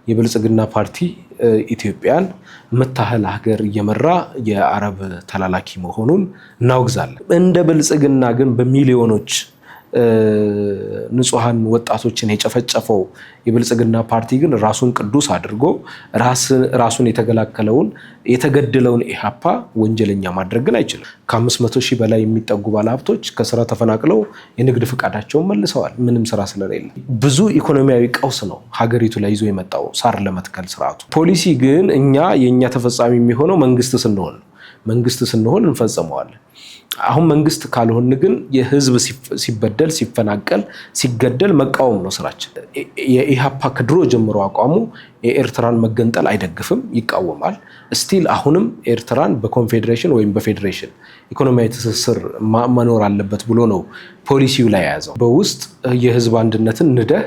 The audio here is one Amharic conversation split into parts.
የብልጽግና ፓርቲ ኢትዮጵያን መታህል ሀገር እየመራ የአረብ ተላላኪ መሆኑን እናወግዛለን። እንደ ብልጽግና ግን በሚሊዮኖች ንጹሃን ወጣቶችን የጨፈጨፈው የብልጽግና ፓርቲ ግን ራሱን ቅዱስ አድርጎ ራሱን የተገደለውን ኢህአፓ ወንጀለኛ ማድረግ ግን አይችልም። ከ500 ሺህ በላይ የሚጠጉ ባለሀብቶች ከስራ ተፈናቅለው የንግድ ፍቃዳቸውን መልሰዋል። ምንም ስራ ስለሌለ ብዙ ኢኮኖሚያዊ ቀውስ ነው ሀገሪቱ ላይ ይዞ የመጣው ሳር ለመትከል ስርዓቱ። ፖሊሲ ግን የኛ ተፈጻሚ የሚሆነው መንግስት ስንሆን እንፈጽመዋለን። አሁን መንግስት ካልሆን ግን የህዝብ ሲበደል ሲፈናቀል ሲገደል መቃወም ነው ስራችን። የኢሃፓ ከድሮ ጀምሮ አቋሙ የኤርትራን መገንጠል አይደግፍም፣ ይቃወማል። ስቲል አሁንም ኤርትራን በኮንፌዴሬሽን ወይም በፌዴሬሽን ኢኮኖሚያዊ ትስስር መኖር አለበት ብሎ ነው ፖሊሲው ላይ የያዘው። በውስጥ የህዝብ አንድነትን ንደህ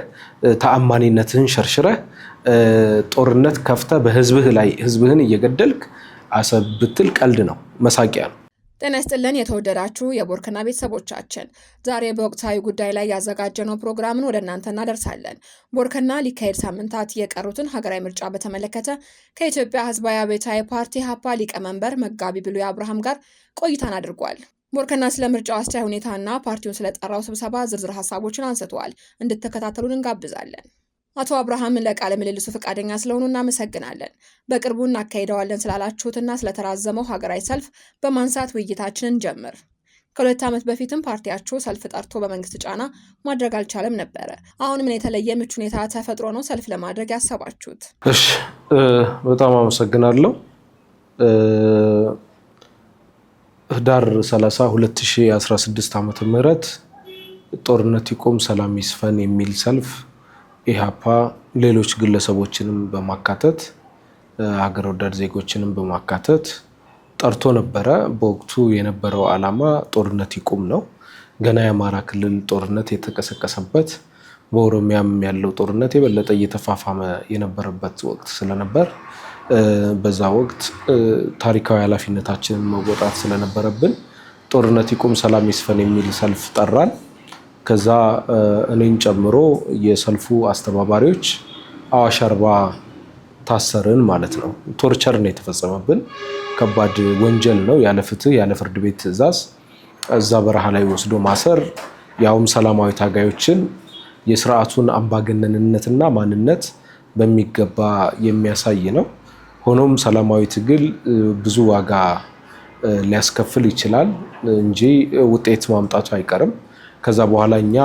ተአማኒነትህን ሸርሽረህ ጦርነት ከፍተህ በህዝብህ ላይ ህዝብህን እየገደልክ አሰብ ብትል ቀልድ ነው፣ መሳቂያ ነው። ጤና ይስጥልን የተወደዳችሁ የቦርከና ቤተሰቦቻችን፣ ዛሬ በወቅታዊ ጉዳይ ላይ ያዘጋጀነው ፕሮግራምን ወደ እናንተ እናደርሳለን። ቦርከና ሊካሄድ ሳምንታት የቀሩትን ሀገራዊ ምርጫ በተመለከተ ከኢትዮጵያ ህዝባዊ አብዮታዊ ፓርቲ ኢህአፓ ሊቀመንበር መጋቢ ብሉይ አብርሃም ጋር ቆይታን አድርጓል። ቦርከና ስለ ምርጫው አስቻይ ሁኔታና ፓርቲውን ስለጠራው ስብሰባ ዝርዝር ሀሳቦችን አንስተዋል። እንድትከታተሉን እንጋብዛለን። አቶ አብርሃም ለቃለ ምልልሱ ፈቃደኛ ስለሆኑ እናመሰግናለን። በቅርቡ እናካሄደዋለን ስላላችሁትና ስለተራዘመው ሀገራዊ ሰልፍ በማንሳት ውይይታችንን ጀምር። ከ2 ዓመት በፊትም ፓርቲያችሁ ሰልፍ ጠርቶ በመንግስት ጫና ማድረግ አልቻለም ነበረ። አሁን ምን የተለየ ምቹ ሁኔታ ተፈጥሮ ነው ሰልፍ ለማድረግ ያሰባችሁት? እሺ፣ በጣም አመሰግናለሁ። ህዳር 30 2016 ዓ.ም ጦርነት ይቁም ሰላም ይስፈን የሚል ሰልፍ ኢህአፓ ሌሎች ግለሰቦችንም በማካተት ሀገር ወዳድ ዜጎችንም በማካተት ጠርቶ ነበረ። በወቅቱ የነበረው ዓላማ ጦርነት ይቁም ነው። ገና የአማራ ክልል ጦርነት የተቀሰቀሰበት፣ በኦሮሚያም ያለው ጦርነት የበለጠ እየተፋፋመ የነበረበት ወቅት ስለነበር በዛ ወቅት ታሪካዊ ኃላፊነታችንን መወጣት ስለነበረብን ጦርነት ይቁም ሰላም ይስፈን የሚል ሰልፍ ጠራን። ከዛ እኔን ጨምሮ የሰልፉ አስተባባሪዎች አዋሽ አርባ ታሰርን ማለት ነው። ቶርቸር ነው የተፈጸመብን። ከባድ ወንጀል ነው። ያለ ፍትህ ያለ ፍርድ ቤት ትዕዛዝ እዛ በረሃ ላይ ወስዶ ማሰር፣ ያውም ሰላማዊ ታጋዮችን የስርዓቱን አምባገነንነትና ማንነት በሚገባ የሚያሳይ ነው። ሆኖም ሰላማዊ ትግል ብዙ ዋጋ ሊያስከፍል ይችላል እንጂ ውጤት ማምጣቱ አይቀርም። ከዛ በኋላ እኛ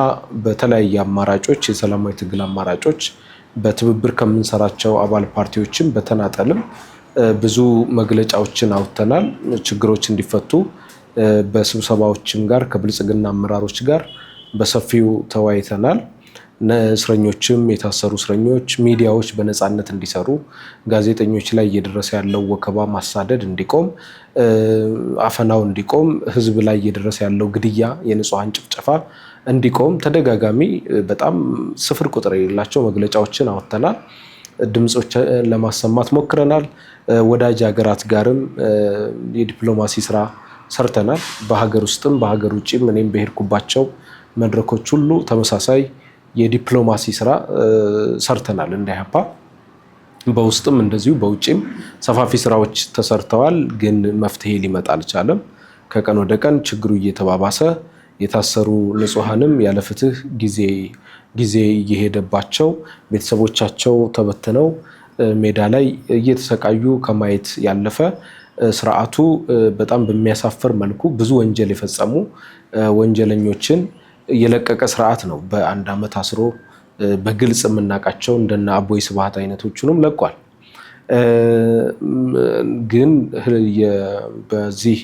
በተለያየ አማራጮች የሰላማዊ ትግል አማራጮች በትብብር ከምንሰራቸው አባል ፓርቲዎችም በተናጠልም ብዙ መግለጫዎችን አውጥተናል። ችግሮች እንዲፈቱ በስብሰባዎችም ጋር ከብልጽግና አመራሮች ጋር በሰፊው ተወያይተናል። እስረኞችም የታሰሩ እስረኞች ሚዲያዎች በነፃነት እንዲሰሩ፣ ጋዜጠኞች ላይ እየደረሰ ያለው ወከባ ማሳደድ እንዲቆም፣ አፈናው እንዲቆም፣ ህዝብ ላይ እየደረሰ ያለው ግድያ የንጹሃን ጭፍጨፋ እንዲቆም ተደጋጋሚ በጣም ስፍር ቁጥር የሌላቸው መግለጫዎችን አወጥተናል። ድምጾች ለማሰማት ሞክረናል። ወዳጅ ሀገራት ጋርም የዲፕሎማሲ ስራ ሰርተናል። በሀገር ውስጥም በሀገር ውጭም እኔም በሄድኩባቸው መድረኮች ሁሉ ተመሳሳይ የዲፕሎማሲ ስራ ሰርተናል። እንደ ኢህአፓ በውስጥም እንደዚሁ በውጭም ሰፋፊ ስራዎች ተሰርተዋል። ግን መፍትሄ ሊመጣ አልቻለም። ከቀን ወደ ቀን ችግሩ እየተባባሰ የታሰሩ ንጹሃንም ያለ ፍትህ ጊዜ እየሄደባቸው ቤተሰቦቻቸው ተበትነው ሜዳ ላይ እየተሰቃዩ ከማየት ያለፈ ስርዓቱ በጣም በሚያሳፍር መልኩ ብዙ ወንጀል የፈጸሙ ወንጀለኞችን የለቀቀ ስርዓት ነው። በአንድ ዓመት አስሮ በግልጽ የምናውቃቸው እንደነ አቦይ ስብሃት አይነቶቹንም ለቋል። ግን በዚህ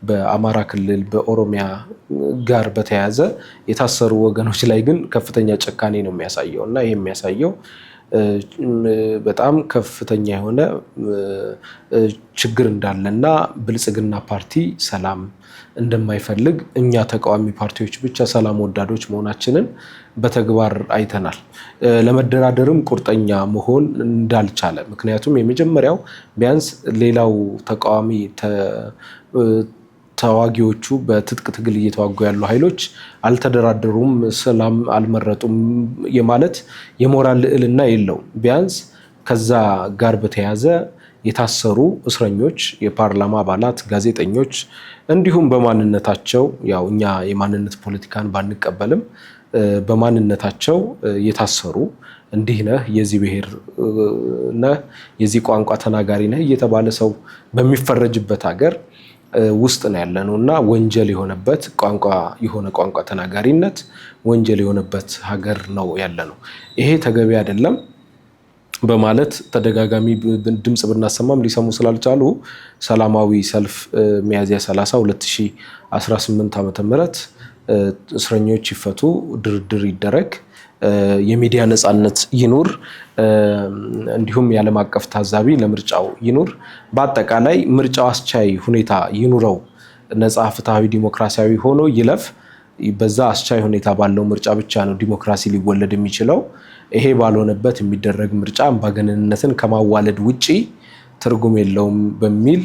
በአማራ ክልል በኦሮሚያ ጋር በተያያዘ የታሰሩ ወገኖች ላይ ግን ከፍተኛ ጭካኔ ነው የሚያሳየው እና ይህ የሚያሳየው በጣም ከፍተኛ የሆነ ችግር እንዳለና ብልጽግና ፓርቲ ሰላም እንደማይፈልግ እኛ ተቃዋሚ ፓርቲዎች ብቻ ሰላም ወዳዶች መሆናችንን በተግባር አይተናል። ለመደራደርም ቁርጠኛ መሆን እንዳልቻለ፣ ምክንያቱም የመጀመሪያው ቢያንስ ሌላው ተቃዋሚ ተዋጊዎቹ በትጥቅ ትግል እየተዋጉ ያሉ ኃይሎች አልተደራደሩም፣ ሰላም አልመረጡም የማለት የሞራል ልዕልና የለውም። ቢያንስ ከዛ ጋር በተያያዘ የታሰሩ እስረኞች፣ የፓርላማ አባላት፣ ጋዜጠኞች እንዲሁም በማንነታቸው ያው እኛ የማንነት ፖለቲካን ባንቀበልም በማንነታቸው የታሰሩ እንዲህ ነህ፣ የዚህ ብሔር ነህ፣ የዚህ ቋንቋ ተናጋሪ ነህ እየተባለ ሰው በሚፈረጅበት ሀገር ውስጥ ነው ያለነው እና ወንጀል የሆነበት ቋንቋ ተናጋሪነት ወንጀል የሆነበት ሀገር ነው ያለነው። ይሄ ተገቢ አይደለም በማለት ተደጋጋሚ ድምጽ ብናሰማም ሊሰሙ ስላልቻሉ ሰላማዊ ሰልፍ ሚያዝያ 30 2018 ዓ.ም እስረኞች ይፈቱ፣ ድርድር ይደረግ፣ የሚዲያ ነፃነት ይኑር፣ እንዲሁም የዓለም አቀፍ ታዛቢ ለምርጫው ይኑር፣ በአጠቃላይ ምርጫው አስቻይ ሁኔታ ይኑረው፣ ነፃ ፍትሃዊ ዲሞክራሲያዊ ሆኖ ይለፍ። በዛ አስቻይ ሁኔታ ባለው ምርጫ ብቻ ነው ዲሞክራሲ ሊወለድ የሚችለው። ይሄ ባልሆነበት የሚደረግ ምርጫ አምባገነንነትን ከማዋለድ ውጪ ትርጉም የለውም በሚል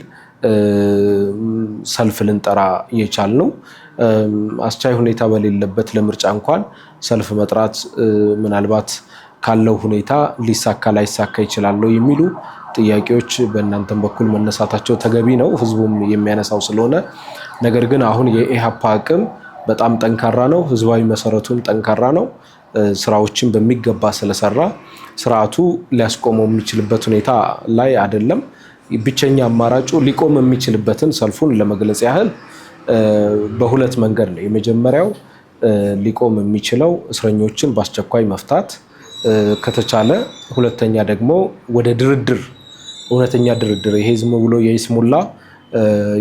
ሰልፍ ልንጠራ የቻልነው። አስቻይ ሁኔታ በሌለበት ለምርጫ እንኳን ሰልፍ መጥራት ምናልባት ካለው ሁኔታ ሊሳካ ላይሳካ ይችላል የሚሉ ጥያቄዎች በእናንተም በኩል መነሳታቸው ተገቢ ነው፣ ህዝቡም የሚያነሳው ስለሆነ። ነገር ግን አሁን የኢሃፓ አቅም በጣም ጠንካራ ነው፣ ህዝባዊ መሰረቱም ጠንካራ ነው። ስራዎችን በሚገባ ስለሰራ ስርዓቱ ሊያስቆመው የሚችልበት ሁኔታ ላይ አይደለም። ብቸኛ አማራጩ ሊቆም የሚችልበትን ሰልፉን ለመግለጽ ያህል በሁለት መንገድ ነው። የመጀመሪያው ሊቆም የሚችለው እስረኞችን በአስቸኳይ መፍታት ከተቻለ፣ ሁለተኛ ደግሞ ወደ ድርድር፣ እውነተኛ ድርድር፣ ይሄ ዝም ብሎ የይስሙላ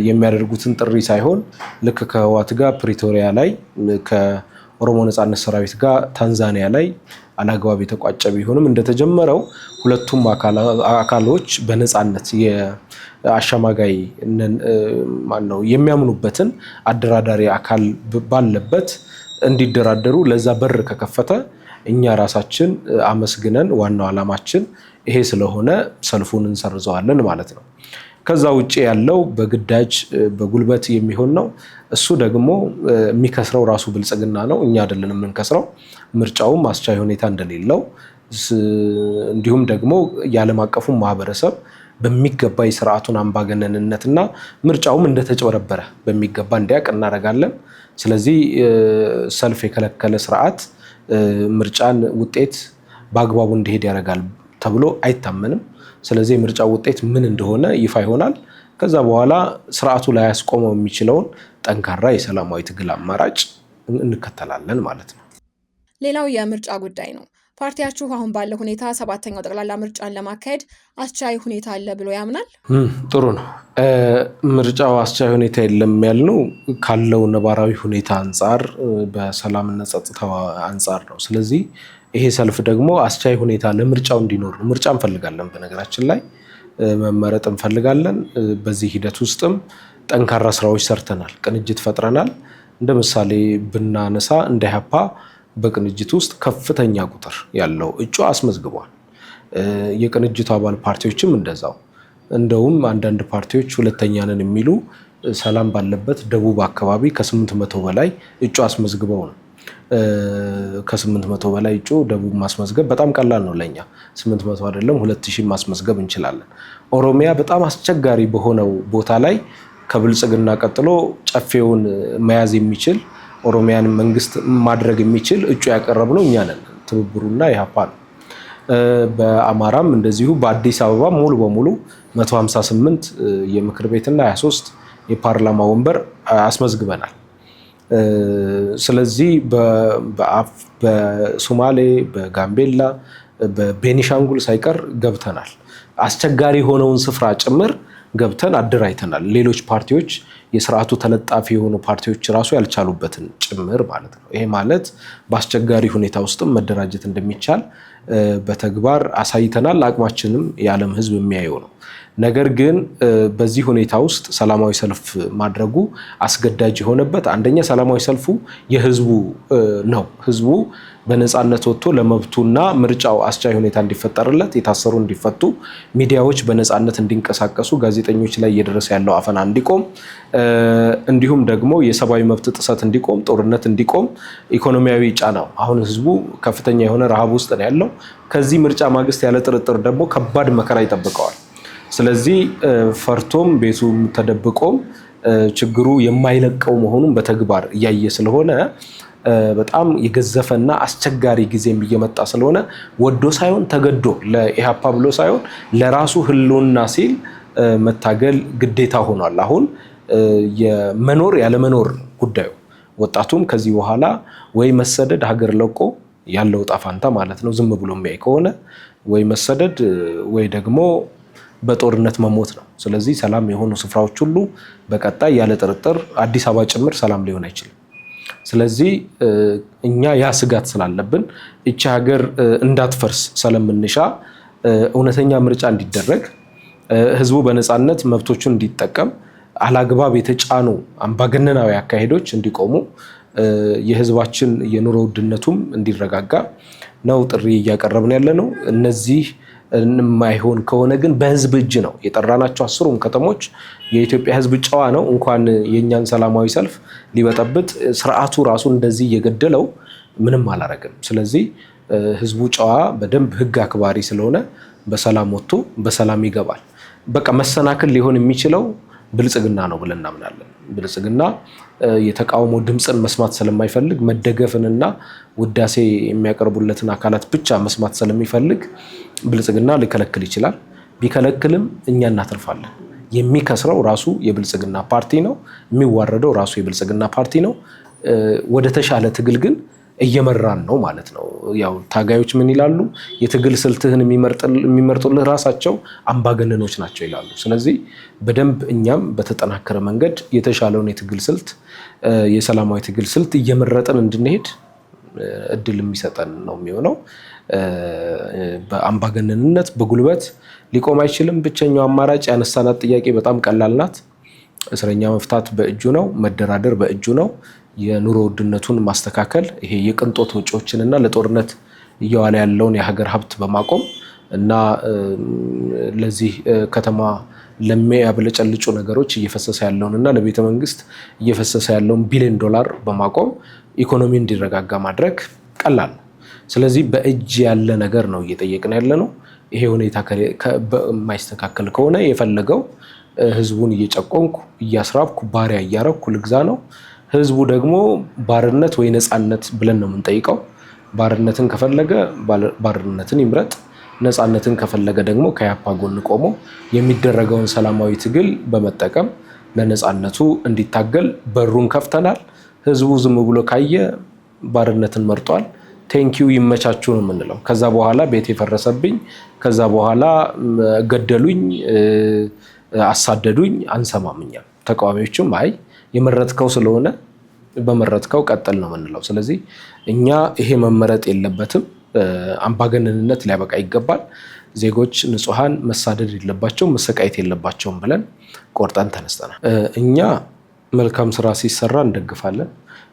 የሚያደርጉትን ጥሪ ሳይሆን ልክ ከህወሓት ጋር ፕሪቶሪያ ላይ ከኦሮሞ ነጻነት ሰራዊት ጋር ታንዛኒያ ላይ አላግባብ የተቋጨ ቢሆንም እንደተጀመረው ሁለቱም አካሎች በነጻነት የአሸማጋይ ማነው የሚያምኑበትን አደራዳሪ አካል ባለበት እንዲደራደሩ ለዛ በር ከከፈተ እኛ ራሳችን አመስግነን ዋናው ዓላማችን ይሄ ስለሆነ ሰልፉን እንሰርዘዋለን ማለት ነው። ከዛ ውጪ ያለው በግዳጅ በጉልበት የሚሆን ነው። እሱ ደግሞ የሚከስረው ራሱ ብልጽግና ነው፣ እኛ አይደለንም የምንከስረው። ምርጫውም አስቻይ ሁኔታ እንደሌለው እንዲሁም ደግሞ የዓለም አቀፉ ማህበረሰብ በሚገባ የስርዓቱን አምባገነንነትና ምርጫውም እንደተጨበረበረ በሚገባ እንዲያውቅ እናደርጋለን። ስለዚህ ሰልፍ የከለከለ ስርዓት ምርጫን ውጤት በአግባቡ እንዲሄድ ያደርጋል ተብሎ አይታመንም። ስለዚህ የምርጫው ውጤት ምን እንደሆነ ይፋ ይሆናል። ከዛ በኋላ ስርዓቱ ላይ ያስቆመው የሚችለውን ጠንካራ የሰላማዊ ትግል አማራጭ እንከተላለን ማለት ነው። ሌላው የምርጫ ጉዳይ ነው። ፓርቲያችሁ አሁን ባለው ሁኔታ 7ኛው ጠቅላላ ምርጫን ለማካሄድ አስቻይ ሁኔታ አለ ብሎ ያምናል? ጥሩ ነው። ምርጫው አስቻይ ሁኔታ የለም ያልነው ካለው ነባራዊ ሁኔታ አንጻር፣ በሰላምና ጸጥታ አንጻር ነው። ስለዚህ ይሄ ሰልፍ ደግሞ አስቻይ ሁኔታ ለምርጫው እንዲኖር ነው። ምርጫ እንፈልጋለን፣ በነገራችን ላይ መመረጥ እንፈልጋለን። በዚህ ሂደት ውስጥም ጠንካራ ስራዎች ሰርተናል፣ ቅንጅት ፈጥረናል። እንደ ምሳሌ ብናነሳ እንደ ኢሃፓ በቅንጅት ውስጥ ከፍተኛ ቁጥር ያለው እጩ አስመዝግቧል። የቅንጅቱ አባል ፓርቲዎችም እንደዛው። እንደውም አንዳንድ ፓርቲዎች ሁለተኛ ነን የሚሉ ሰላም ባለበት ደቡብ አካባቢ ከ800 በላይ እጩ አስመዝግበው ነው። ከ800 በላይ እጩ ደቡብ ማስመዝገብ በጣም ቀላል ነው ለኛ። 800 አይደለም 2000 ማስመዝገብ እንችላለን። ኦሮሚያ በጣም አስቸጋሪ በሆነው ቦታ ላይ ከብልጽግና ቀጥሎ ጨፌውን መያዝ የሚችል ኦሮሚያን መንግስት ማድረግ የሚችል እጩ ያቀረብነው እኛ ነን፣ ትብብሩና ኢሃፓ ነው። በአማራም እንደዚሁ በአዲስ አበባ ሙሉ በሙሉ 158 የምክር ቤትና 23 የፓርላማ ወንበር አስመዝግበናል። ስለዚህ በሶማሌ፣ በጋምቤላ፣ በቤኒሻንጉል ሳይቀር ገብተናል። አስቸጋሪ የሆነውን ስፍራ ጭምር ገብተን አደራጅተናል። ሌሎች ፓርቲዎች የስርዓቱ ተለጣፊ የሆኑ ፓርቲዎች ራሱ ያልቻሉበትን ጭምር ማለት ነው። ይሄ ማለት በአስቸጋሪ ሁኔታ ውስጥም መደራጀት እንደሚቻል በተግባር አሳይተናል። አቅማችንም የዓለም ሕዝብ የሚያየው ነው። ነገር ግን በዚህ ሁኔታ ውስጥ ሰላማዊ ሰልፍ ማድረጉ አስገዳጅ የሆነበት አንደኛ ሰላማዊ ሰልፉ የህዝቡ ነው። ህዝቡ በነፃነት ወጥቶ ለመብቱና ምርጫው አስቻይ ሁኔታ እንዲፈጠርለት፣ የታሰሩ እንዲፈቱ፣ ሚዲያዎች በነፃነት እንዲንቀሳቀሱ፣ ጋዜጠኞች ላይ እየደረሰ ያለው አፈና እንዲቆም፣ እንዲሁም ደግሞ የሰብአዊ መብት ጥሰት እንዲቆም፣ ጦርነት እንዲቆም፣ ኢኮኖሚያዊ ጫናው አሁን ህዝቡ ከፍተኛ የሆነ ረሃብ ውስጥ ነው ያለው። ከዚህ ምርጫ ማግስት ያለ ጥርጥር ደግሞ ከባድ መከራ ይጠብቀዋል። ስለዚህ ፈርቶም ቤቱ ተደብቆም ችግሩ የማይለቀው መሆኑን በተግባር እያየ ስለሆነ በጣም የገዘፈና አስቸጋሪ ጊዜም እየመጣ ስለሆነ ወዶ ሳይሆን ተገዶ ለኢሃፓ ብሎ ሳይሆን ለራሱ ህልውና ሲል መታገል ግዴታ ሆኗል። አሁን የመኖር ያለመኖር ጉዳዩ ወጣቱም ከዚህ በኋላ ወይ መሰደድ ሀገር ለቆ ያለው ጣፋንታ ማለት ነው ዝም ብሎ የሚያይ ከሆነ ወይ መሰደድ ወይ ደግሞ በጦርነት መሞት ነው። ስለዚህ ሰላም የሆኑ ስፍራዎች ሁሉ በቀጣይ ያለ ጥርጥር አዲስ አበባ ጭምር ሰላም ሊሆን አይችልም። ስለዚህ እኛ ያ ስጋት ስላለብን እቺ ሀገር እንዳትፈርስ ስለምንሻ እውነተኛ ምርጫ እንዲደረግ፣ ህዝቡ በነፃነት መብቶቹን እንዲጠቀም፣ አላግባብ የተጫኑ አምባገነናዊ አካሄዶች እንዲቆሙ፣ የህዝባችን የኑሮ ውድነቱም እንዲረጋጋ ነው ጥሪ እያቀረብን ያለ ነው። እነዚህ የማይሆን ከሆነ ግን በህዝብ እጅ ነው የጠራናቸው። 10ሩም ከተሞች የኢትዮጵያ ህዝብ ጨዋ ነው። እንኳን የኛን ሰላማዊ ሰልፍ ሊበጠብጥ ስርዓቱ ራሱ እንደዚህ እየገደለው ምንም አላረግም። ስለዚህ ህዝቡ ጨዋ በደንብ ህግ አክባሪ ስለሆነ በሰላም ወጥቶ በሰላም ይገባል። በቃ መሰናክል ሊሆን የሚችለው ብልጽግና ነው ብለን እናምናለን። ብልጽግና የተቃውሞ ድምፅን መስማት ስለማይፈልግ መደገፍንና ውዳሴ የሚያቀርቡለትን አካላት ብቻ መስማት ስለሚፈልግ ብልጽግና ሊከለክል ይችላል። ቢከለክልም እኛ እናተርፋለን። የሚከስረው ራሱ የብልጽግና ፓርቲ ነው። የሚዋረደው ራሱ የብልጽግና ፓርቲ ነው። ወደ ተሻለ ትግል ግን እየመራን ነው ማለት ነው። ያው ታጋዮች ምን ይላሉ? የትግል ስልትህን የሚመርጡልህ ራሳቸው አምባገነኖች ናቸው ይላሉ። ስለዚህ በደንብ እኛም በተጠናከረ መንገድ የተሻለውን የትግል ስልት፣ የሰላማዊ ትግል ስልት እየመረጠን እንድንሄድ እድል የሚሰጠን ነው የሚሆነው። በአምባገነንነት በጉልበት ሊቆም አይችልም። ብቸኛው አማራጭ ያነሳናት ጥያቄ በጣም ቀላል ናት። እስረኛ መፍታት በእጁ ነው። መደራደር በእጁ ነው። የኑሮ ውድነቱን ማስተካከል፣ ይሄ የቅንጦት ወጪዎችንና ለጦርነት እየዋለ ያለውን የሀገር ሀብት በማቆም እና ለዚህ ከተማ ለሚያብለጨልጩ ነገሮች እየፈሰሰ ያለውንና ለቤተ መንግስት እየፈሰሰ ያለውን $1 ቢሊዮን በማቆም ኢኮኖሚ እንዲረጋጋ ማድረግ ቀላል ነው። ስለዚህ በእጅ ያለ ነገር ነው እየጠየቅን ያለ ነው። ይሄ ሁኔታ የማይስተካከል ከሆነ የፈለገው ህዝቡን እየጨቆንኩ እያስራብኩ ባሪያ እያረኩ ልግዛ ነው። ህዝቡ ደግሞ ባርነት ወይ ነፃነት ብለን ነው የምንጠይቀው። ባርነትን ከፈለገ ባርነትን ይምረጥ፣ ነፃነትን ከፈለገ ደግሞ ከኢሃፓ ጎን ቆሞ የሚደረገውን ሰላማዊ ትግል በመጠቀም ለነፃነቱ እንዲታገል በሩን ከፍተናል። ህዝቡ ዝም ብሎ ካየ ባርነትን መርጧል። ቴንኪዩ ይመቻችሁ ነው የምንለው። ከዛ በኋላ ቤት የፈረሰብኝ፣ ከዛ በኋላ ገደሉኝ፣ አሳደዱኝ አንሰማምኛል። ተቃዋሚዎችም አይ የመረጥከው ስለሆነ በመረጥከው ቀጥል ነው የምንለው። ስለዚህ እኛ ይሄ መመረጥ የለበትም፣ አምባገነንነት ሊያበቃ ይገባል፣ ዜጎች ንጹሃን መሳደድ የለባቸውም፣ መሰቃየት የለባቸውም ብለን ቆርጠን ተነስተናል። እኛ መልካም ስራ ሲሰራ እንደግፋለን።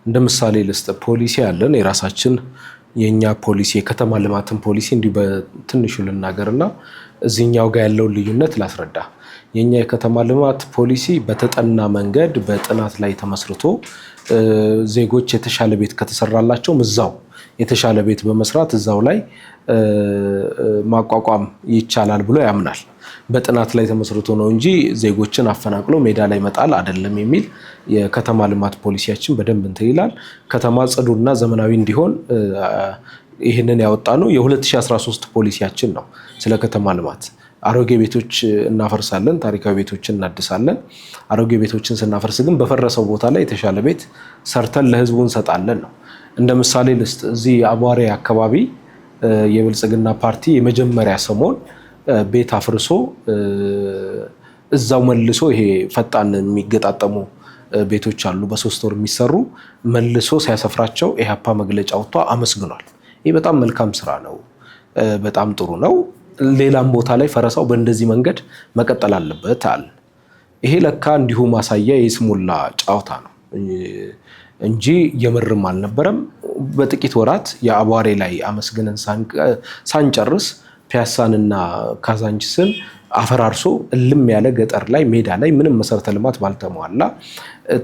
እንደ ምሳሌ ልስጥ፣ ፖሊሲ ያለን የራሳችን የኛ ፖሊሲ የከተማ ልማትን ፖሊሲ እንዲሁ በትንሹ ልናገርና እዚህኛው ጋር ያለውን ልዩነት ላስረዳ። የኛ የከተማ ልማት ፖሊሲ በተጠና መንገድ በጥናት ላይ ተመስርቶ ዜጎች የተሻለ ቤት ከተሰራላቸው እዛው የተሻለ ቤት በመስራት እዛው ላይ ማቋቋም ይቻላል ብሎ ያምናል። በጥናት ላይ ተመስርቶ ነው እንጂ ዜጎችን አፈናቅሎ ሜዳ ላይ መጣል አይደለም የሚል የከተማ ልማት ፖሊሲያችን በደንብ እንትን ይላል። ከተማ ጽዱና ዘመናዊ እንዲሆን ይህንን ያወጣ ነው የ2013 ፖሊሲያችን ነው። ስለ ከተማ ልማት አሮጌ ቤቶች እናፈርሳለን፣ ታሪካዊ ቤቶችን እናድሳለን። አሮጌ ቤቶችን ስናፈርስ ግን በፈረሰው ቦታ ላይ የተሻለ ቤት ሰርተን ለህዝቡ እንሰጣለን ነው። እንደ ምሳሌ ልስጥ፣ እዚህ አቧሬ አካባቢ የብልጽግና ፓርቲ የመጀመሪያ ሰሞን ቤት አፍርሶ እዛው መልሶ ይሄ ፈጣን የሚገጣጠሙ ቤቶች አሉ በ3 ወር የሚሰሩ መልሶ ሲያሰፍራቸው ኢሃፓ መግለጫ ወጥቶ አመስግኗል። ይህ በጣም መልካም ስራ ነው፣ በጣም ጥሩ ነው። ሌላም ቦታ ላይ ፈረሳው በእንደዚህ መንገድ መቀጠል አለበት አለ። ይሄ ለካ እንዲሁ ማሳያ የስሙላ ጫውታ ነው። እንጂ የምርም አልነበረም። በጥቂት ወራት የአቧሬ ላይ አመስግነን ሳንጨርስ ፒያሳንና ካዛንቺስን አፈራርሶ እልም ያለ ገጠር ላይ ሜዳ ላይ ምንም መሰረተ ልማት ባልተሟላ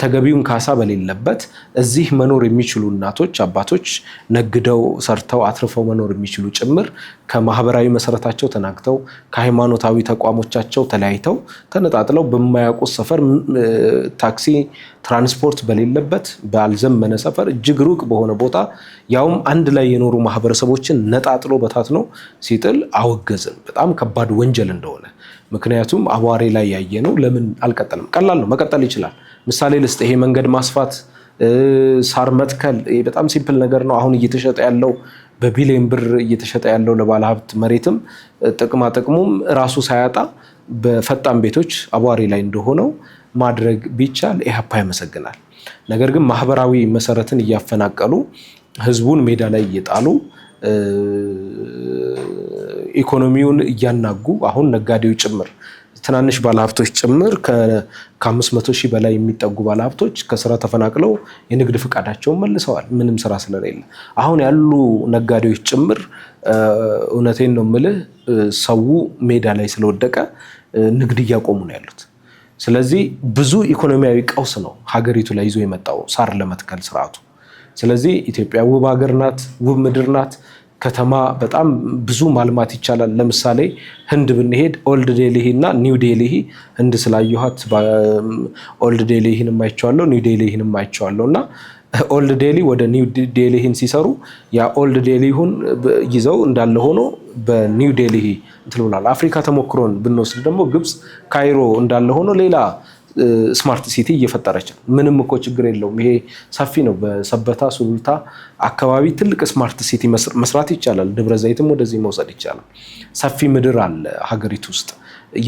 ተገቢውን ካሳ በሌለበት እዚህ መኖር የሚችሉ እናቶች አባቶች ነግደው ሰርተው አትርፈው መኖር የሚችሉ ጭምር ከማህበራዊ መሰረታቸው ተናግተው ከሃይማኖታዊ ተቋሞቻቸው ተለያይተው ተነጣጥለው በማያውቁት ሰፈር ታክሲ ትራንስፖርት በሌለበት ባልዘመነ ሰፈር እጅግ ሩቅ በሆነ ቦታ ያውም አንድ ላይ የኖሩ ማህበረሰቦችን ነጣጥሎ በታትኖ ሲጥል አወገዝን። በጣም ከባድ ወንጀል እንደሆነ ምክንያቱም አቧሬ ላይ ያየነው ለምን አልቀጠለም? ቀላል ነው፣ መቀጠል ይችላል። ምሳሌ ልስጥ። ይሄ መንገድ ማስፋት፣ ሳር መትከል በጣም ሲምፕል ነገር ነው። አሁን እየተሸጠ ያለው በቢሊዮን ብር እየተሸጠ ያለው ለባለሀብት መሬትም ጥቅሙም ራሱ ሳያጣ በፈጣን ቤቶች አቧሬ ላይ እንደሆነው ማድረግ ቢቻል ኢህአፓ ያመሰግናል። ነገር ግን ማህበራዊ መሰረትን እያፈናቀሉ ህዝቡን ሜዳ ላይ እየጣሉ ኢኮኖሚውን እያናጉ አሁን ነጋዴው ጭምር ትናንሽ ባለሀብቶች ጭምር ከ500 ሺህ በላይ የሚጠጉ ባለሀብቶች ከስራ ተፈናቅለው የንግድ ፍቃዳቸውን መልሰዋል፣ ምንም ስራ ስለሌለ። አሁን ያሉ ነጋዴዎች ጭምር እውነቴን ነው የምልህ ሰው ሜዳ ላይ ስለወደቀ ንግድ እያቆሙ ነው ያሉት። ስለዚህ ብዙ ኢኮኖሚያዊ ቀውስ ነው ሀገሪቱ ላይ ይዞ የመጣው ሳር ለመትከል ስርዓቱ። ስለዚህ ኢትዮጵያ ውብ ሀገር ናት፣ ውብ ምድር ናት። ከተማ በጣም ብዙ ማልማት ይቻላል። ለምሳሌ ህንድ ብንሄድ ኦልድ ዴልሂ እና ኒው ዴልሂ ህንድ ስላየኋት ኦልድ ዴልሂንም አይቼዋለሁ፣ ኒው ዴልሂንም አይቼዋለሁ። እና ኦልድ ዴልሂ ወደ ኒው ዴልሂን ሲሰሩ ያ ኦልድ ዴልሂውን ይዘው እንዳለ ሆኖ በኒው ዴልሂ እንትን ብሏል። አፍሪካ ተሞክሮን ብንወስድ ደግሞ ግብጽ ካይሮ እንዳለ ሆኖ ሌላ ስማርት ሲቲ እየፈጠረች ነው። ምንም እኮ ችግር የለውም። ይሄ ሰፊ ነው። በሰበታ ሱሉልታ አካባቢ ትልቅ ስማርት ሲቲ መስራት ይቻላል። ደብረ ዘይትም ወደዚህ መውሰድ ይቻላል። ሰፊ ምድር አለ ሀገሪቱ ውስጥ።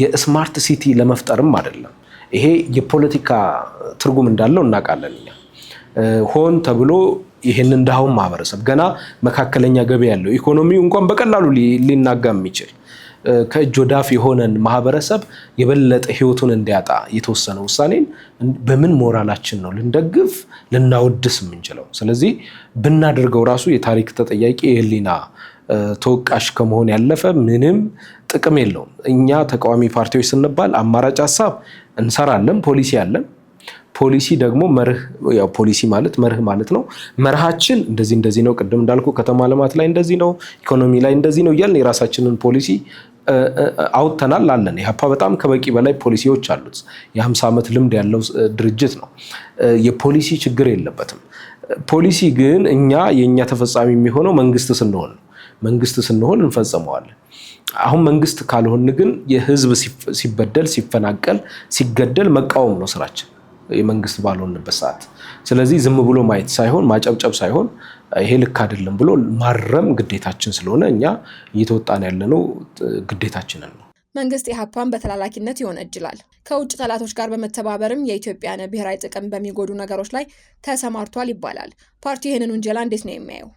የስማርት ሲቲ ለመፍጠርም አይደለም። ይሄ የፖለቲካ ትርጉም እንዳለው እናውቃለን እኛ። ሆን ተብሎ ይሄንን ድሃውን ማህበረሰብ ገና መካከለኛ ገቢ ያለው ኢኮኖሚው እንኳን በቀላሉ ሊናጋ የሚችል ከእጅ ወዳፍ የሆነን ማህበረሰብ የበለጠ ህይወቱን እንዲያጣ የተወሰነ ውሳኔን በምን ሞራላችን ነው ልንደግፍ ልናወድስ የምንችለው? ስለዚህ ብናደርገው ራሱ የታሪክ ተጠያቂ የህሊና ተወቃሽ ከመሆን ያለፈ ምንም ጥቅም የለውም። እኛ ተቃዋሚ ፓርቲዎች ስንባል አማራጭ ሀሳብ እንሰራለን፣ ፖሊሲ አለን። ፖሊሲ ደግሞ መርህ፣ ያው ፖሊሲ ማለት መርህ ማለት ነው። መርሃችን እንደዚህ ነው፣ ቅድም እንዳልኩ ከተማ ልማት ላይ እንደዚህ ነው፣ ኢኮኖሚ ላይ እንደዚህ ነው እያልን የራሳችንን ፖሊሲ አውጥተናል አለን። ኢህአፓ በጣም ከበቂ በላይ ፖሊሲዎች አሉት። የ50 ዓመት ልምድ ያለው ድርጅት ነው። የፖሊሲ ችግር የለበትም። ፖሊሲ ግን የእኛ ተፈጻሚ የሚሆነው መንግስት ስንሆን ነው። መንግስት ስንሆን እንፈጽመዋለን። አሁን መንግስት ካልሆን ግን የህዝብ ሲበደል፣ ሲፈናቀል፣ ሲገደል መቃወም ነው ስራችን የመንግስት ባልሆንበት ሰዓት። ስለዚህ ዝም ብሎ ማየት ሳይሆን ማጨብጨብ ሳይሆን ይሄ ልክ አይደለም ብሎ ማረም ግዴታችን ስለሆነ እኛ እየተወጣን ያለነው ግዴታችንን ነው። መንግስት ኢህአፓን በተላላኪነት ይወነጅላል። ከውጭ ጠላቶች ጋር በመተባበርም የኢትዮጵያን ብሔራዊ ጥቅም በሚጎዱ ነገሮች ላይ ተሰማርቷል ይባላል። ፓርቲው ይህንን ውንጀላ እንዴት ነው የሚያየው?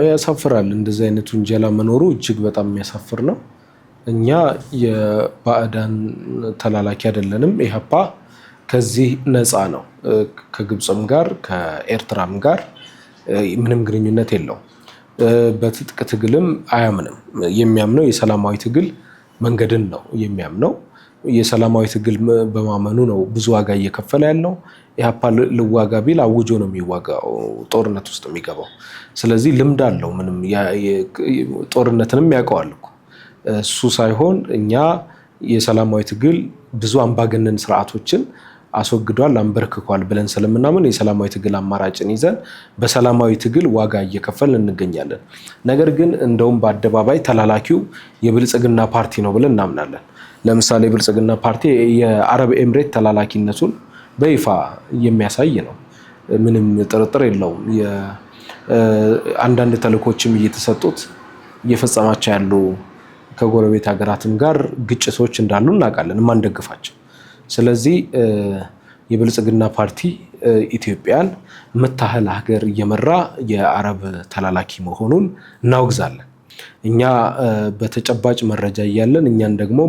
ያሳፍራል። እንደዚህ አይነት ውንጀላ መኖሩ እጅግ በጣም የሚያሳፍር ነው። እኛ የባዕዳን ተላላኪ አይደለንም። ኢህአፓ ከዚህ ነፃ ነው። ከግብፅም ጋር ከኤርትራም ጋር ምንም ግንኙነት የለውም። በትጥቅ ትግልም አያምንም። የሚያምነው የሰላማዊ ትግል መንገድን ነው የሚያምነው። የሰላማዊ ትግል በማመኑ ነው ብዙ ዋጋ እየከፈለ ያለው። ኢህአፓ ልዋጋ ቢል አውጆ ነው የሚዋጋው፣ ጦርነት ውስጥ የሚገባው። ስለዚህ ልምድ አለው። ምንም ጦርነትንም ያውቀዋል እኮ እሱ ሳይሆን እኛ የሰላማዊ ትግል ብዙ አምባገነን ስርዓቶችን አስወግዷል፣ አንበርክኳል ብለን ስለምናምን የሰላማዊ ትግል አማራጭን ይዘን በሰላማዊ ትግል ዋጋ እየከፈልን እንገኛለን። ነገር ግን እንደውም በአደባባይ ተላላኪው የብልጽግና ፓርቲ ነው ብለን እናምናለን። ለምሳሌ የብልጽግና ፓርቲ የአረብ ኤምሬት ተላላኪነቱን በይፋ የሚያሳይ ነው። ምንም ጥርጥር የለውም። አንዳንድ ተልእኮችም እየተሰጡት እየፈጸማቸው ያሉ ከጎረቤት ሀገራትም ጋር ግጭቶች እንዳሉ እናውቃለን፣ የማንደግፋቸው። ስለዚህ የብልጽግና ፓርቲ ኢትዮጵያን የምታህል ሀገር እየመራ የአረብ ተላላኪ መሆኑን እናወግዛለን። እኛ በተጨባጭ መረጃ እያለን እኛን ደግሞ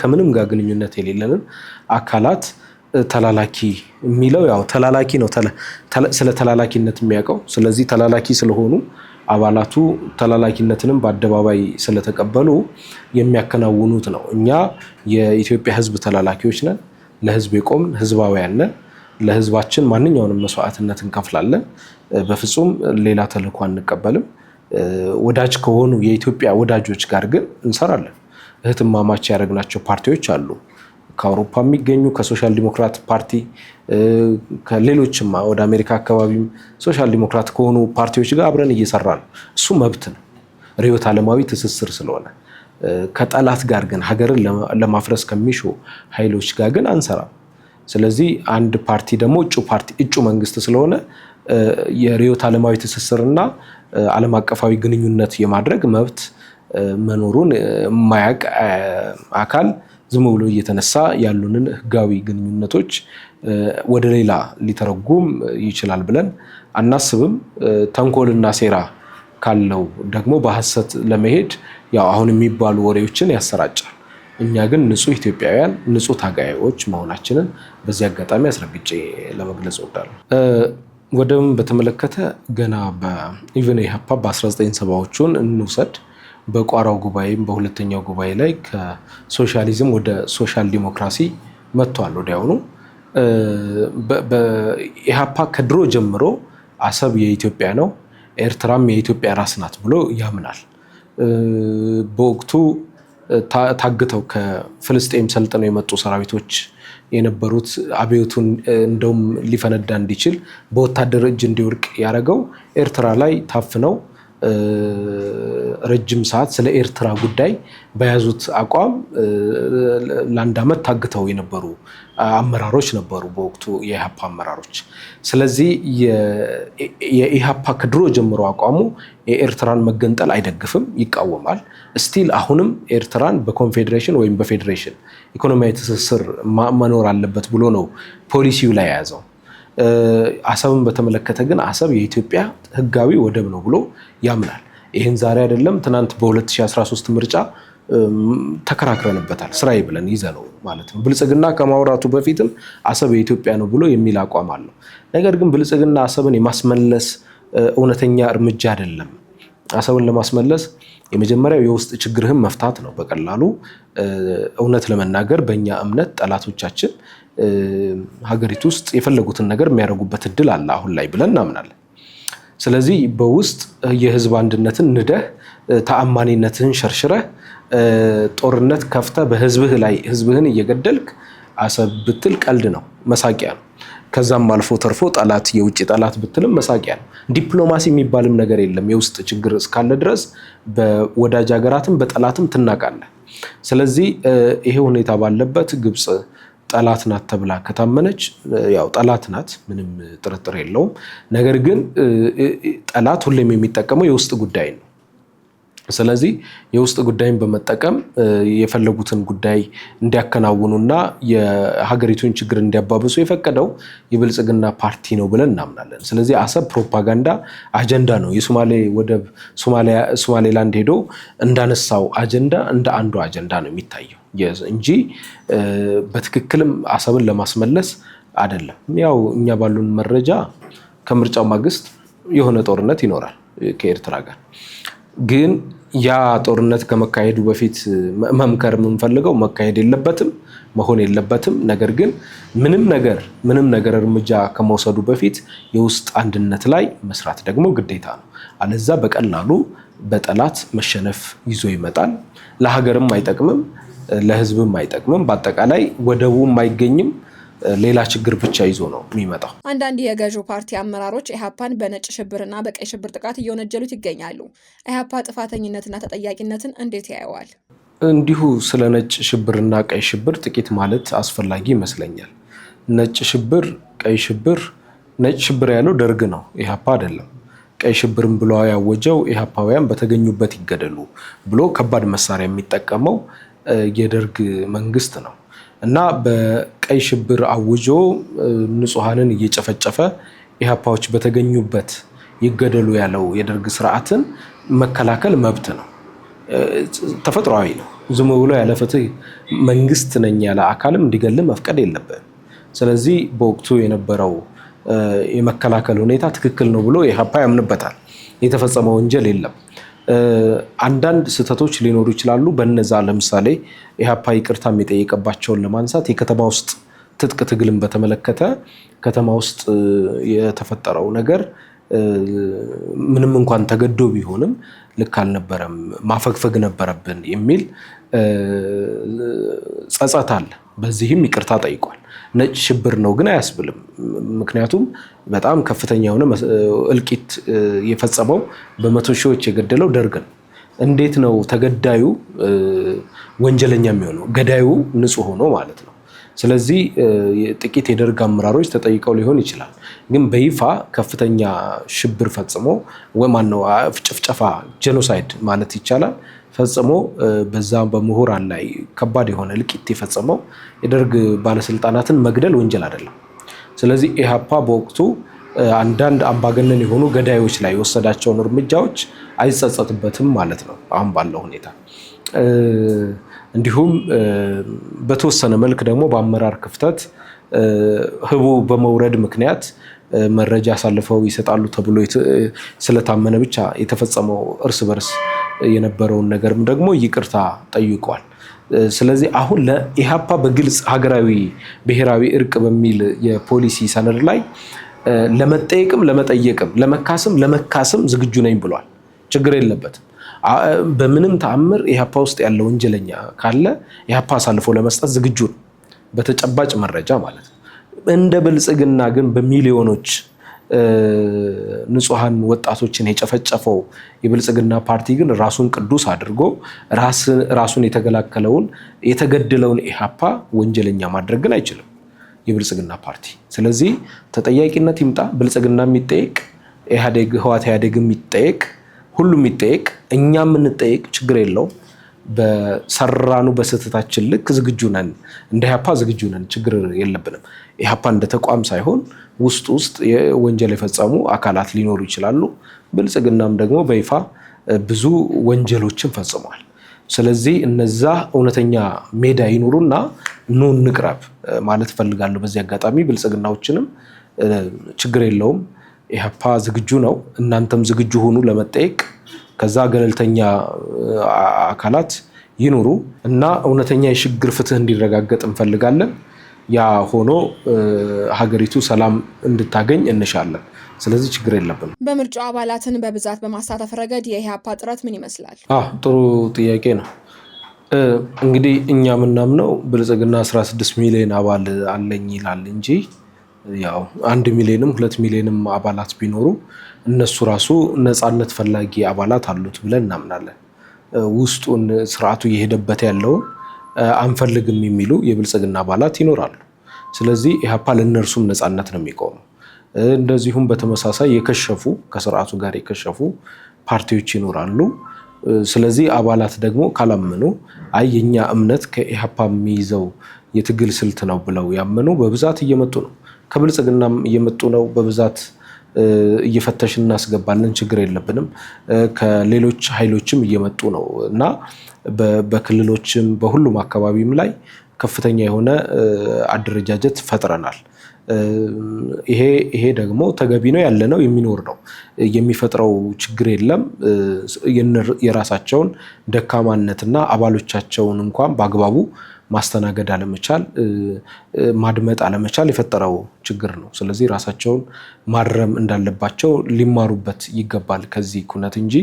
ከምንም ጋር ግንኙነት የሌለንን አካላት ተላላኪ የሚለው ያው ተላላኪ ነው ስለ ተላላኪነት የሚያውቀው። ስለዚህ ተላላኪ ስለሆኑ አባላቱ ተላላኪነትንም በአደባባይ ስለተቀበሉ የሚያከናውኑት ነው። እኛ የኢትዮጵያ ሕዝብ ተላላኪዎች ነን። ለሕዝብ የቆምን ሕዝባውያን ነን። ለሕዝባችን ማንኛውንም መስዋዕትነት እንከፍላለን። በፍጹም ሌላ ተልዕኮ አንቀበልም። ወዳጅ ከሆኑ የኢትዮጵያ ወዳጆች ጋር ግን እንሰራለን። እህትማማች ያደረግናቸው ፓርቲዎች አሉ። ከአውሮፓ የሚገኙ ከሶሻል ዲሞክራት ፓርቲ ከሌሎችም ወደ አሜሪካ አካባቢም ሶሻል ዲሞክራት ከሆኑ ፓርቲዎች ጋር አብረን እየሰራ ነው። እሱ መብት ነው፣ ርዕዮተ ዓለማዊ ትስስር ስለሆነ። ከጠላት ጋር ግን ሀገርን ለማፍረስ ከሚሹ ኃይሎች ጋር ግን አንሰራም። ስለዚህ አንድ ፓርቲ ደግሞ እጩ መንግስት ስለሆነ የርዕዮተ ዓለማዊ ትስስርና ዓለም አቀፋዊ ግንኙነት የማድረግ መብት መኖሩን የማያውቅ አካል ዝም ብሎ እየተነሳ ያሉንን ህጋዊ ግንኙነቶች ወደ ሌላ ሊተረጉም ይችላል ብለን አናስብም። ተንኮልና ሴራ ካለው ደግሞ በሐሰት ለመሄድ ያው አሁን የሚባሉ ወሬዎችን ያሰራጫል። እኛ ግን ንጹህ ኢትዮጵያውያን ንጹህ ታጋዮች መሆናችንን በዚህ አጋጣሚ አስረግጬ ለመግለጽ እወዳለሁ። ወደም በተመለከተ ገና በኢቨን ኢህአፓ በ1970ዎቹን እንውሰድ። በቋራው ጉባኤም በሁለተኛው ጉባኤ ላይ ከሶሻሊዝም ወደ ሶሻል ዲሞክራሲ መጥቷል። ወዲያውኑ ኢህአፓ ከድሮ ጀምሮ አሰብ የኢትዮጵያ ነው፣ ኤርትራም የኢትዮጵያ ራስ ናት ብሎ ያምናል። በወቅቱ ታግተው ከፍልስጤም ሰልጥነው የመጡ ሰራዊቶች የነበሩት አብዮቱን እንደውም ሊፈነዳ እንዲችል በወታደር እጅ እንዲወድቅ ያደረገው ኤርትራ ላይ ታፍነው ረጅም ሰዓት ስለ ኤርትራ ጉዳይ በያዙት አቋም ለአንድ ዓመት ታግተው የነበሩ አመራሮች ነበሩ በወቅቱ የኢህአፓ አመራሮች። ስለዚህ የኢህአፓ ከድሮ ጀምሮ አቋሙ የኤርትራን መገንጠል አይደግፍም፣ ይቃወማል። ስቲል አሁንም ኤርትራን በኮንፌዴሬሽን ወይም በፌዴሬሽን ኢኮኖሚያዊ ትስስር መኖር አለበት ብሎ ነው ፖሊሲው ላይ የያዘው። አሰብን በተመለከተ ግን አሰብ የኢትዮጵያ ህጋዊ ወደብ ነው ብሎ ያምናል። ይህን ዛሬ አይደለም ትናንት በ2013 ምርጫ ተከራክረንበታል። ስራዬ ብለን ይዘነው ማለት ነው። ብልጽግና ከማውራቱ በፊትም አሰብ የኢትዮጵያ ነው ብሎ የሚል አቋም አለው። ነገር ግን ብልጽግና አሰብን የማስመለስ እውነተኛ እርምጃ አይደለም። አሰብን ለማስመለስ የመጀመሪያው የውስጥ ችግርህን መፍታት ነው። በቀላሉ እውነት ለመናገር በእኛ እምነት ጠላቶቻችን ሀገሪቱ ውስጥ የፈለጉትን ነገር የሚያደርጉበት እድል አለ አሁን ላይ ብለን እናምናለን። ስለዚህ በውስጥ የህዝብ አንድነትን ንደህ ተአማኒነትህን ሸርሽረህ ጦርነት ከፍተህ በህዝብህ ላይ ህዝብህን እየገደልክ አሰብ ብትል ቀልድ ነው፣ መሳቂያ ነው። ከዛም አልፎ ተርፎ ጠላት የውጭ ጠላት ብትልም መሳቂያ ነው። ዲፕሎማሲ የሚባልም ነገር የለም። የውስጥ ችግር እስካለ ድረስ በወዳጅ ሀገራትም በጠላትም ትናቃለህ። ስለዚህ ይሄ ሁኔታ ባለበት ግብፅ ጠላት ናት ተብላ ከታመነች ያው ጠላት ናት፣ ምንም ጥርጥር የለውም። ነገር ግን ጠላት ሁሌም የሚጠቀመው የውስጥ ጉዳይ ነው። ስለዚህ የውስጥ ጉዳይን በመጠቀም የፈለጉትን ጉዳይ እንዲያከናውኑና የሀገሪቱን ችግር እንዲያባብሱ የፈቀደው የብልጽግና ፓርቲ ነው ብለን እናምናለን። ስለዚህ አሰብ ፕሮፓጋንዳ አጀንዳ ነው። የሶማሌ ወደብ ሶማሌላንድ ሄዶ እንዳነሳው አጀንዳ እንደ አንዱ አጀንዳ ነው የሚታየው እንጂ በትክክልም አሰብን ለማስመለስ አይደለም። ያው እኛ ባሉን መረጃ ከምርጫው ማግስት የሆነ ጦርነት ይኖራል ከኤርትራ ጋር። ግን ያ ጦርነት ከመካሄዱ በፊት መምከር የምንፈልገው መካሄድ የለበትም መሆን የለበትም። ነገር ግን ምንም ነገር እርምጃ ከመውሰዱ በፊት የውስጥ አንድነት ላይ መስራት ደግሞ ግዴታ ነው። አለዛ በቀላሉ በጠላት መሸነፍ ይዞ ይመጣል። ለሀገርም አይጠቅምም፣ ለህዝብም አይጠቅምም። በአጠቃላይ ወደቡም አይገኝም። ሌላ ችግር ብቻ ይዞ ነው የሚመጣው። አንዳንድ የገዢው ፓርቲ አመራሮች ኢህአፓን በነጭ ሽብርና በቀይ ሽብር ጥቃት እየወነጀሉት ይገኛሉ። ኢህአፓ ጥፋተኝነትና ተጠያቂነትን እንዴት ያየዋል? እንዲሁ ስለ ነጭ ሽብርና ቀይ ሽብር ጥቂት ማለት አስፈላጊ ይመስለኛል። ነጭ ሽብር፣ ቀይ ሽብር፣ ነጭ ሽብር ያለው ደርግ ነው፣ ኢህአፓ አይደለም። ቀይ ሽብርም ብሎ ያወጀው ኢህአፓውያን በተገኙበት ይገደሉ ብሎ ከባድ መሳሪያ የሚጠቀመው የደርግ መንግስት ነው እና በቀይ ሽብር አውጆ ንጹሃንን እየጨፈጨፈ ኢህአፓዎች በተገኙበት ይገደሉ ያለው የደርግ ስርዓትን መከላከል መብት ነው፣ ተፈጥሯዊ ነው። ዝም ብሎ ያለ ፍትህ መንግስት ነኝ ያለ አካልም እንዲገልም መፍቀድ የለብንም። ስለዚህ በወቅቱ የነበረው የመከላከል ሁኔታ ትክክል ነው ብሎ ኢህአፓ ያምንበታል። የተፈጸመ ወንጀል የለም። አንዳንድ ስህተቶች ሊኖሩ ይችላሉ። በነዛ ለምሳሌ ኢህአፓ ይቅርታ የሚጠይቅባቸውን ለማንሳት የከተማ ውስጥ ትጥቅ ትግልን በተመለከተ ከተማ ውስጥ የተፈጠረው ነገር ምንም እንኳን ተገዶ ቢሆንም ልክ አልነበረም፣ ማፈግፈግ ነበረብን የሚል ጸጸት አለ። በዚህም ይቅርታ ጠይቋል። ነጭ ሽብር ነው ግን አያስብልም። ምክንያቱም በጣም ከፍተኛ የሆነ እልቂት የፈጸመው በመቶ ሺዎች የገደለው ደርግ ነው። እንዴት ነው ተገዳዩ ወንጀለኛ የሚሆነው? ገዳዩ ንጹህ ሆኖ ማለት ነው። ስለዚህ ጥቂት የደርግ አመራሮች ተጠይቀው ሊሆን ይችላል። ግን በይፋ ከፍተኛ ሽብር ፈጽሞ ወማነው ጭፍጨፋ ጄኖሳይድ ማለት ይቻላል ፈጽሞ በዛ በምሁራን ላይ ከባድ የሆነ እልቂት የፈጸመው የደርግ ባለስልጣናትን መግደል ወንጀል አይደለም። ስለዚህ ኢህአፓ በወቅቱ አንዳንድ አምባገነን የሆኑ ገዳዮች ላይ የወሰዳቸውን እርምጃዎች አይጸጸትበትም ማለት ነው አሁን ባለው ሁኔታ። እንዲሁም በተወሰነ መልክ ደግሞ በአመራር ክፍተት ህቡ በመውረድ ምክንያት መረጃ አሳልፈው ይሰጣሉ ተብሎ ስለታመነ ብቻ የተፈጸመው እርስ በርስ የነበረውን ነገርም ደግሞ ይቅርታ ጠይቋል። ስለዚህ አሁን ለኢህአፓ በግልጽ ሀገራዊ ብሔራዊ እርቅ በሚል የፖሊሲ ሰነድ ላይ ለመጠየቅም ለመጠየቅም ለመካስም ዝግጁ ነኝ ብሏል። ችግር የለበትም። በምንም ተአምር ኢህአፓ ውስጥ ያለው ወንጀለኛ ካለ ኢህአፓ አሳልፎ ለመስጠት ዝግጁ ነው፣ በተጨባጭ መረጃ ማለት ነው። እንደ ብልጽግና ግን በሚሊዮኖች ንጹሃን ወጣቶችን የጨፈጨፈው የብልጽግና ፓርቲ ግን ራሱን ቅዱስ አድርጎ ራሱን የተገደለውን ኢህአፓ ወንጀለኛ ማድረግ ግን አይችልም የብልጽግና ፓርቲ። ስለዚህ ተጠያቂነት ይምጣ፣ ብልጽግና የሚጠየቅ ህወሓት ኢህአዴግ የሚጠየቅ ሁሉም የሚጠየቅ እኛም የምንጠየቅ ችግር የለውም። በሰራኑ በስህተታችን ልክ ዝግጁ ነን፣ እንደ ኢህአፓ ዝግጁ ነን፣ ችግር የለብንም። ኢህአፓ እንደ ተቋም ሳይሆን ውስጥ ወንጀል የፈጸሙ አካላት ሊኖሩ ይችላሉ። ብልጽግናም ደግሞ በይፋ ብዙ ወንጀሎችን ፈጽሟል። ስለዚህ እነዛ እውነተኛ ሜዳ ይኑሩና ኑ እንቅረብ ማለት ፈልጋለሁ። በዚህ አጋጣሚ ብልጽግናዎችንም ችግር የለውም፣ ኢህአፓ ዝግጁ ነው፣ እናንተም ዝግጁ ሁኑ ለመጠየቅ። ከዛ ገለልተኛ አካላት ይኑሩ እና እውነተኛ የሽግግር ፍትህ እንዲረጋገጥ እንፈልጋለን። ያ ሆኖ ሀገሪቱ ሰላም እንድታገኝ እንሻለን። ስለዚህ ችግር የለብንም። በምርጫው አባላትን በብዛት በማሳተፍ ረገድ የኢህአፓ ጥረት ምን ይመስላል? ጥሩ ጥያቄ ነው። እንግዲህ እኛ የምናምነው ብልጽግና 16 ሚሊዮን አባል አለኝ ይላል እንጂ ያው 1 ሚሊዮንም 2 ሚሊዮንም አባላት ቢኖሩ እነሱ ራሱ ነፃነት ፈላጊ አባላት አሉት ብለን እናምናለን። ውስጡን ስርዓቱ እየሄደበት ያለውን አንፈልግም የሚሉ የብልጽግና አባላት ይኖራሉ። ስለዚህ ኢህአፓ ለእነርሱም ነፃነት ነው የሚቆመው። እንደዚሁም በተመሳሳይ ከስርዓቱ ጋር የከሸፉ ፓርቲዎች ይኖራሉ። ስለዚህ አባላት ደግሞ ካላመኑ የኛ እምነት ከኢህአፓ የሚይዘው የትግል ስልት ነው ብለው ያመኑ በብዛት እየመጡ ነው። ከብልጽግናም እየመጡ ነው በብዛት እየፈተሽ እናስገባለን፣ ችግር የለብንም። ከሌሎች ኃይሎችም እየመጡ ነው እና በክልሎችም በሁሉም አካባቢም ላይ ከፍተኛ የሆነ አደረጃጀት ፈጥረናል። ይሄ ደግሞ ተገቢ ነው፣ ያለ ነው፣ የሚኖር ነው። የሚፈጥረው ችግር የለም። የራሳቸውን ደካማነትና አባሎቻቸውን እንኳን በአግባቡ ማስተናገድ አለመቻል፣ ማድመጥ አለመቻል የፈጠረው ችግር ነው። ስለዚህ ራሳቸውን ማረም እንዳለባቸው ሊማሩበት ይገባል ከዚህ ኩነት እንጂ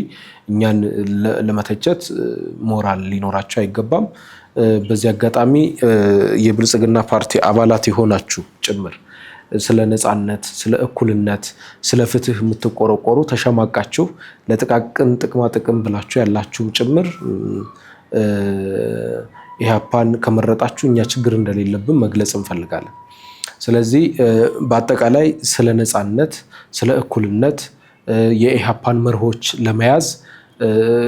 እኛን ለመተቸት ሞራል ሊኖራቸው አይገባም። በዚህ አጋጣሚ የብልጽግና ፓርቲ አባላት የሆናችሁ ጭምር ስለ ነፃነት፣ ስለ እኩልነት፣ ስለ ፍትህ የምትቆረቆሩ ተሸማቃችሁ ለጥቃቅን ጥቅማ ጥቅም ብላችሁ ያላችሁ ጭምር ኢህአፓን ከመረጣችሁ እኛ ችግር እንደሌለብን መግለጽ እንፈልጋለን። ስለዚህ በአጠቃላይ ስለ ነፃነት፣ ስለ እኩልነት የኢህአፓን መርሆች ለመያዝ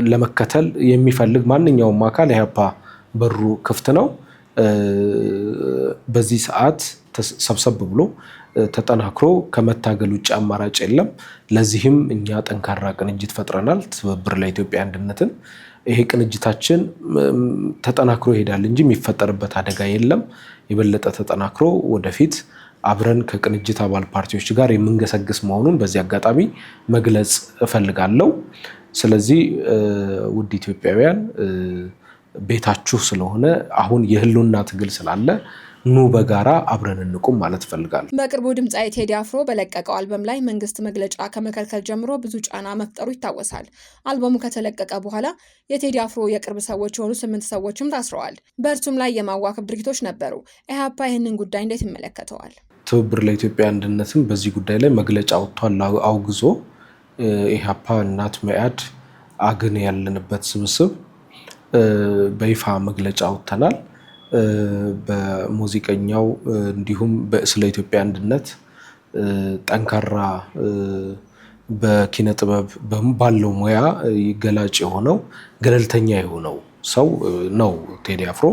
ለመከተል የሚፈልግ ማንኛውም አካል ኢህአፓ በሩ ክፍት ነው። በዚህ ሰዓት ሰብሰብ ብሎ ተጠናክሮ ከመታገል ውጭ አማራጭ የለም። ለዚህም እኛ ጠንካራ ቅንጅት ፈጥረናል። ትብብር ለኢትዮጵያ አንድነትን ይሄ ቅንጅታችን ተጠናክሮ ይሄዳል እንጂ የሚፈጠርበት አደጋ የለም። የበለጠ ተጠናክሮ ወደፊት አብረን ከቅንጅት አባል ፓርቲዎች ጋር የምንገሰግስ መሆኑን በዚህ አጋጣሚ መግለጽ እፈልጋለሁ። ስለዚህ ውድ ኢትዮጵያውያን ቤታችሁ ስለሆነ አሁን የህልውና ትግል ስላለ ኑ በጋራ አብረን እንቁም ማለት እፈልጋለሁ። በቅርቡ ድምፃዊ ቴዲ አፍሮ በለቀቀው አልበም ላይ መንግስት መግለጫ ከመከልከል ጀምሮ ብዙ ጫና መፍጠሩ ይታወሳል። አልበሙ ከተለቀቀ በኋላ የቴዲ አፍሮ የቅርብ ሰዎች የሆኑ 8 ሰዎችም ታስረዋል። በእርሱም ላይ የማዋከብ ድርጊቶች ነበሩ። ኢህአፓ ይህንን ጉዳይ እንዴት ይመለከተዋል? ትብብር ለኢትዮጵያ አንድነትም በዚህ ጉዳይ ላይ መግለጫ ወጥቷል አውግዞ። ኢህአፓ፣ እናት፣ መኢአድ፣ አግን ያለንበት ስብስብ በይፋ መግለጫ ወጥተናል። በሙዚቀኛው እንዲሁም ስለ ኢትዮጵያ አንድነት ጠንካራ በኪነ ጥበብ ባለው ሙያ ገላጭ የሆነው ገለልተኛ የሆነው ሰው ነው። ቴዲ አፍሮ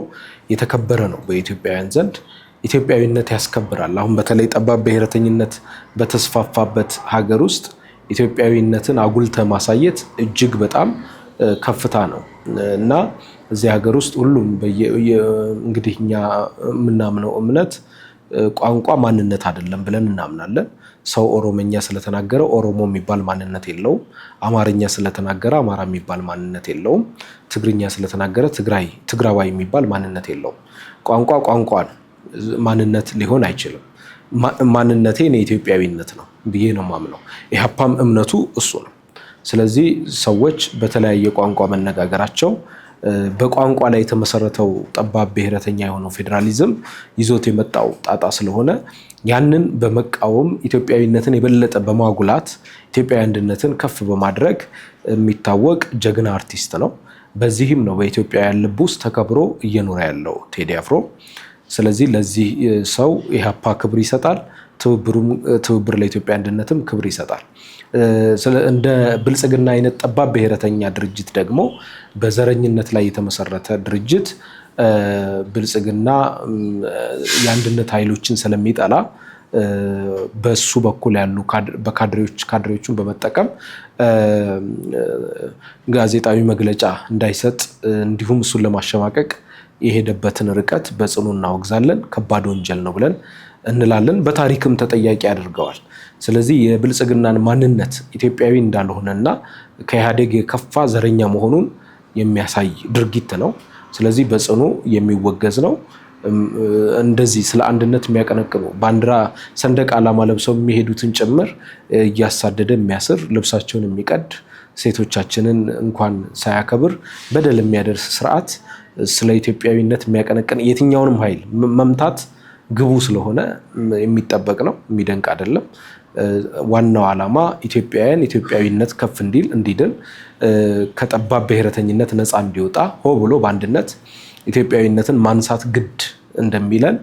የተከበረ ነው በኢትዮጵያውያን ዘንድ። ኢትዮጵያዊነት ያስከብራል። አሁን በተለይ ጠባብ ብሔረተኝነት በተስፋፋበት ሀገር ውስጥ ኢትዮጵያዊነትን አጉልተ ማሳየት እጅግ በጣም ከፍታ ነው እና እዚህ ሀገር ውስጥ ሁሉም እንግዲህ እኛ የምናምነው እምነት ቋንቋ ማንነት አይደለም ብለን እናምናለን። ሰው ኦሮሞኛ ስለተናገረ ኦሮሞ የሚባል ማንነት የለውም። አማርኛ ስለተናገረ አማራ የሚባል ማንነት የለውም። ትግርኛ ስለተናገረ ትግራዋይ የሚባል ማንነት የለውም። ቋንቋ ነው፣ ማንነት ሊሆን አይችልም። ማንነቴ የኢትዮጵያዊነት ነው ብዬ ነው የማምነው። ኢህአፓም እምነቱ እሱ ነው። ስለዚህ ሰዎች በተለያየ ቋንቋ መነጋገራቸው በቋንቋ ላይ የተመሰረተው ጠባብ ብሔረተኛ የሆነው ፌዴራሊዝም ይዞት የመጣው ጣጣ ስለሆነ ያንን በመቃወም ኢትዮጵያዊነትን የበለጠ በማጉላት ኢትዮጵያዊ አንድነትን ከፍ በማድረግ የሚታወቅ ጀግና አርቲስት ነው። በዚህም ነው በኢትዮጵያውያን ልብ ውስጥ ተከብሮ እየኖረ ያለው ቴዲ አፍሮ። ስለዚህ ለዚህ ሰው ኢህአፓ ክብር ይሰጣል፣ ትብብር ለኢትዮጵያ አንድነትም ክብር ይሰጣል። እንደ ብልጽግና አይነት ጠባብ ብሔረተኛ ድርጅት ደግሞ በዘረኝነት ላይ የተመሰረተ ድርጅት ብልጽግና የአንድነት ኃይሎችን ስለሚጠላ በሱ በኩል ያሉ ካድሬዎችን በመጠቀም ጋዜጣዊ መግለጫ እንዳይሰጥ እንዲሁም እሱን ለማሸማቀቅ የሄደበትን ርቀት በጽኑ እናወግዛለን። ከባድ ወንጀል ነው ብለን እንላለን። በታሪክም ተጠያቂ አድርገዋል። ስለዚህ የብልጽግናን ማንነት ኢትዮጵያዊ እንዳልሆነና ከኢህአዴግ የከፋ ዘረኛ መሆኑን የሚያሳይ ድርጊት ነው። ስለዚህ በጽኑ የሚወገዝ ነው። እንደዚህ ስለ አንድነት የሚያቀነቅኑ ባንዲራ፣ ሰንደቅ ዓላማ ለብሰው የሚሄዱትን ጭምር እያሳደደ የሚያስር፣ ልብሳቸውን የሚቀድ፣ ሴቶቻችንን እንኳን ሳያከብር በደል የሚያደርስ ስርዓት ስለ ኢትዮጵያዊነት የሚያቀነቅን የትኛውንም ኃይል መምታት ግቡ ስለሆነ የሚጠበቅ ነው፣ የሚደንቅ አይደለም። ዋናው ዓላማ ኢትዮጵያውያን ኢትዮጵያዊነት ከፍ እንዲድን ከጠባብ ብሔረተኝነት ነፃ እንዲወጣ ሆ ብሎ በአንድነት ኢትዮጵያዊነትን ማንሳት ግድ እንደሚለን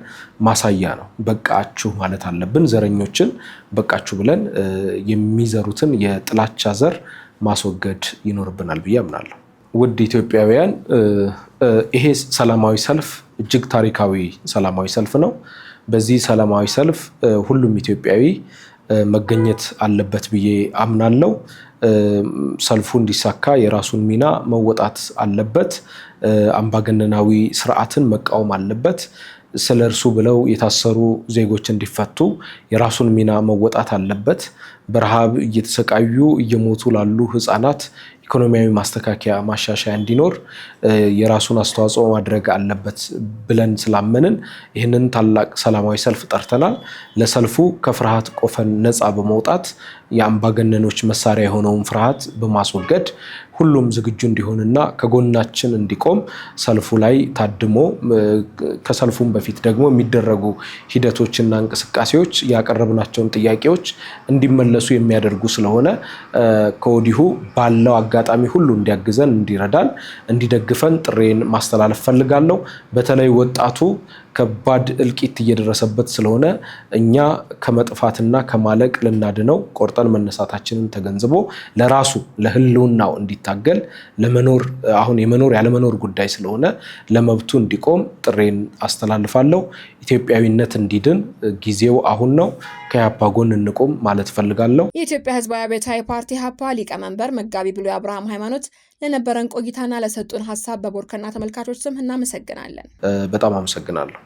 ማሳያ ነው። በቃችሁ ማለት አለብን። ዘረኞችን በቃችሁ ብለን የሚዘሩትን የጥላቻ ዘር ማስወገድ ይኖርብናል ብዬ አምናለሁ። ውድ ኢትዮጵያውያን፣ ይሄ ሰላማዊ ሰልፍ እጅግ ታሪካዊ ሰላማዊ ሰልፍ ነው። በዚህ ሰላማዊ ሰልፍ ሁሉም ኢትዮጵያዊ መገኘት አለበት ብዬ አምናለሁ። ሰልፉ እንዲሳካ የራሱን ሚና መወጣት አለበት። አምባገነናዊ ስርዓትን መቃወም አለበት። ስለ እርሱ ብለው የታሰሩ ዜጎች እንዲፈቱ የራሱን ሚና መወጣት አለበት። በረሃብ እየተሰቃዩ እየሞቱ ላሉ ህፃናት ኢኮኖሚያዊ ማስተካከያ ማሻሻያ እንዲኖር የራሱን አስተዋጽኦ ማድረግ አለበት ብለን ስላመንን ይህንን ታላቅ ሰላማዊ ሰልፍ ጠርተናል። ለሰልፉ ከፍርሃት ቆፈን ነፃ በመውጣት የአምባገነኖች መሳሪያ የሆነውን ፍርሃት በማስወገድ ሁሉም ዝግጁ እንዲሆንና ከጎናችን እንዲቆም ሰልፉ ላይ ታድሞ ከሰልፉም በፊት ደግሞ የሚደረጉ ሂደቶችና እንቅስቃሴዎች ያቀረብናቸውን ጥያቄዎች እንዲመለሱ የሚያደርጉ ስለሆነ ከወዲሁ ባለው አጋጣሚ ሁሉ እንዲያግዘን፣ እንዲረዳን፣ እንዲደግፈን ጥሬን ማስተላለፍ ፈልጋለሁ። በተለይ ወጣቱ ከባድ እልቂት እየደረሰበት ስለሆነ እኛ ከመጥፋትና ከማለቅ ልናድነው ቆርጠን መነሳታችንን ተገንዝቦ ለራሱ ለህልውናው እንዲታገል ለመኖር አሁን የመኖር ያለመኖር ጉዳይ ስለሆነ ለመብቱ እንዲቆም ጥሬን አስተላልፋለሁ። ኢትዮጵያዊነት እንዲድን ጊዜው አሁን ነው። ከኢህአፓ ጎን እንቆም ማለት ፈልጋለሁ። የኢትዮጵያ ህዝባዊ አብዮታዊ ፓርቲ ኢህአፓ ሊቀመንበር መጋቢ ብሉይ አብርሃም ሃይማኖት ለነበረን ቆይታና ለሰጡን ሀሳብ በቦርከና ተመልካቾች ስም እናመሰግናለን። በጣም አመሰግናለሁ።